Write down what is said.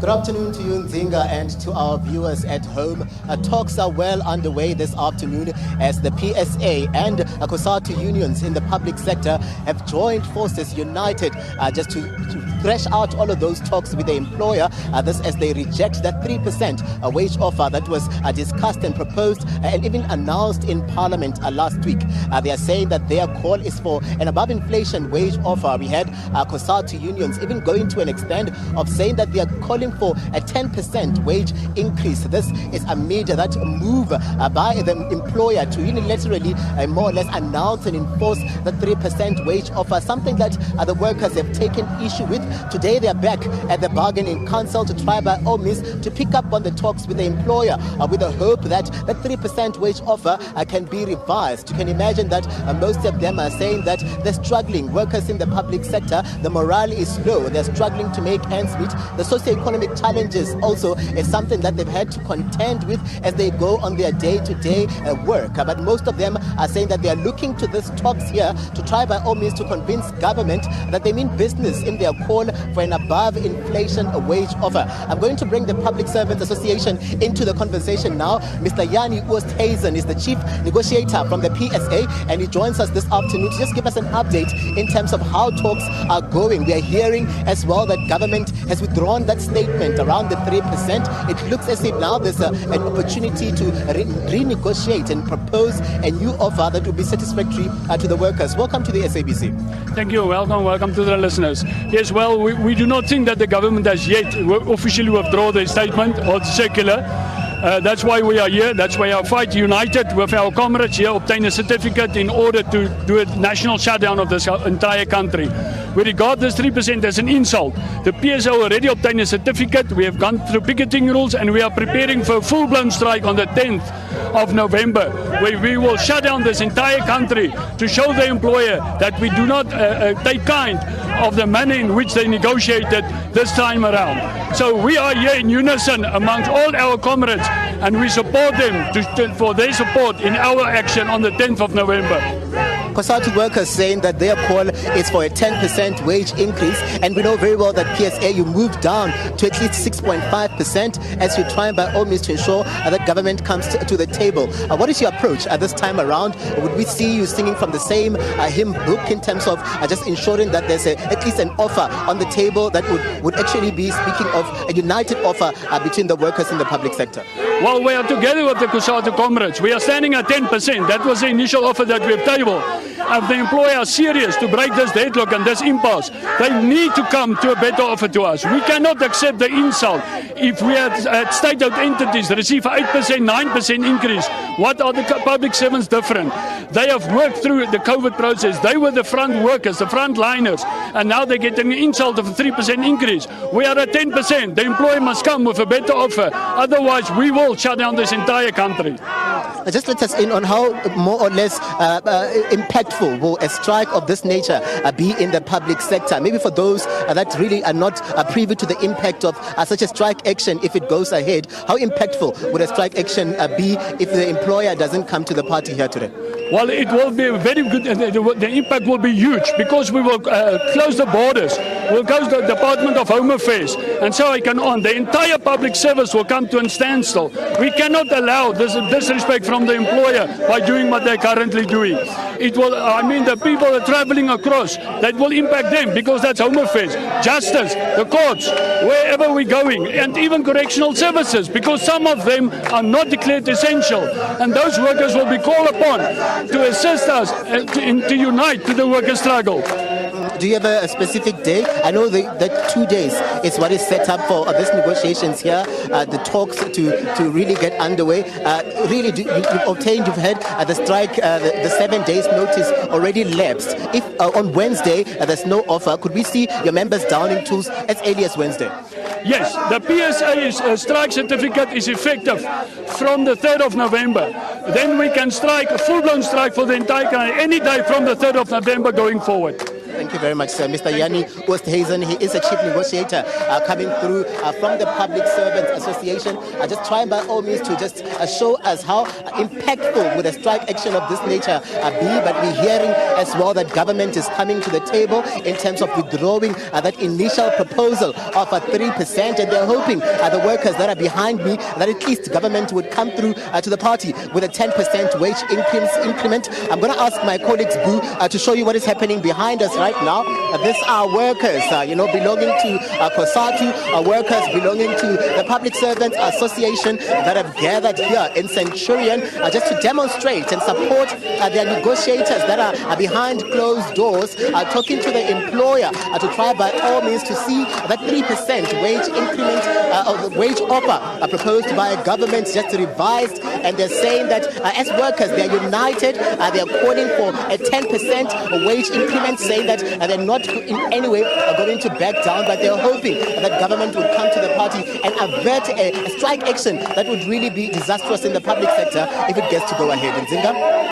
Good afternoon to you, Nzinga, and to our viewers at home. Talks are well underway this afternoon as the PSA and COSATU unions in the public sector have joined forces, united, just to thresh out all of those talks with the employer. This as they reject that 3% wage offer that was discussed and proposed and even announced in Parliament last week. They are saying that their call is for an above-inflation wage offer. We had COSATU unions even going to an extent of saying that they are calling for a 10% wage increase. This is amid that move by the employer to unilaterally more or less announce and enforce the 3% wage offer, something that the workers have taken issue with. Today they are back at the bargaining council to try by all means to pick up on the talks with the employer with the hope that the 3% wage offer can be revised. You can imagine that most of them are saying that they're struggling. Workers in the public sector, the morale is low. They're struggling to make ends meet. The socio-economic challenges also is something that they've had to contend with as they go on their day-to-day work. But most of them are saying that they are looking to these talks here to try by all means to convince government that they mean business in their call for an above-inflation wage offer. I'm going to bring the Public Servants Association into the conversation now. Mr. Yanni Oosthuizen is the chief negotiator from the PSA, and he joins us this afternoon to just give us an update in terms of how talks are going. We are hearing as well that government has withdrawn that statement around the 3%. It looks as if now there's an opportunity to renegotiate and propose a new offer that will be satisfactory to the workers. Welcome to the SABC. Thank you. Welcome to the listeners. Yes, well, we do not think that the government has yet officially withdrawn their statement or circular. That's why we are here. That's why our fight, united with our comrades here, obtain a certificate in order to do a national shutdown of this entire country. We regard this 3% as an insult. The PSO already obtained a certificate. We have gone through picketing rules and we are preparing for a full-blown strike on the 10th of November, where we will shut down this entire country to show the employer that we do not take kind of the manner in which they negotiated this time around. So we are here in unison amongst all our comrades, and we support them for their support in our action on the 10th of November. COSATU workers saying that their call is for a 10% wage increase, and we know very well that PSA, you moved down to at least 6.5% as you try by all means to ensure that government comes to the table. What is your approach at this time around? Would we see you singing from the same hymn book in terms of just ensuring that there's at least an offer on the table that would actually be speaking of a united offer between the workers in the public sector? Well, we are together with the COSATU comrades. We are standing at 10%. That was the initial offer that we have tabled. If the employer are serious to break this deadlock and this impasse, they need to come to a better offer to us. We cannot accept the insult. If we at state-owned entities receive 8%, 9% increase, what are the public servants different? They have worked through the COVID process. They were the front workers, the front liners, and now they get an insult of a 3% increase. We are at 10%. The employer must come with a better offer. Otherwise, we will shut down this entire country. Just let us in on how more or less impactful will a strike of this nature be in the public sector? Maybe for those that really are not privy to the impact of such a strike action if it goes ahead, how impactful would a strike action be if the employer doesn't come to the party here today? Well, it will be very good. The impact will be huge because we will close the borders. We'll close the Department of Home Affairs, and so I can on. The entire public service will come to a standstill. We cannot allow this disrespect from the employer by doing what they're currently doing. It will. I mean, the people that are traveling across, that will impact them because that's Home Affairs, justice, the courts, wherever we're going, and even correctional services because some of them are not declared essential, and those workers will be called upon to assist us to unite to the worker struggle. Do you have a specific day? I know that 2 days is what is set up for these negotiations here, the talks to really get underway. Really, you've had the strike, the 7 days notice already lapsed. If on Wednesday there's no offer, could we see your members downing tools as early as Wednesday? Yes, the PSA's strike certificate is effective from the 3rd of November. Then we can strike a full-blown strike for the entire country any day from the 3rd of November going forward. Thank you. Thank you very much, sir. Mr. Yanni Oosthuizen, he is a chief negotiator coming through from the Public Servants Association. Just trying by all means to just show us how impactful would a strike action of this nature be. But we're hearing as well that government is coming to the table in terms of withdrawing that initial proposal of 3%. And they're hoping the workers that are behind me, that at least government would come through to the party with a 10% wage increment. I'm going to ask my colleagues, Boo, to show you what is happening behind us right now. These are workers, belonging to COSATU, workers belonging to the Public Servants Association that have gathered here in Centurion just to demonstrate and support their negotiators that are behind closed doors, talking to the employer to try by all means to see that 3% wage increment of the wage offer proposed by government just revised. And they're saying that as workers, they're united. They're calling for a 10% wage increment, saying that they're not in any way going to back down, but they're hoping that government would come to the party and avert a strike action that would really be disastrous in the public sector if it gets to go ahead. And Zinga?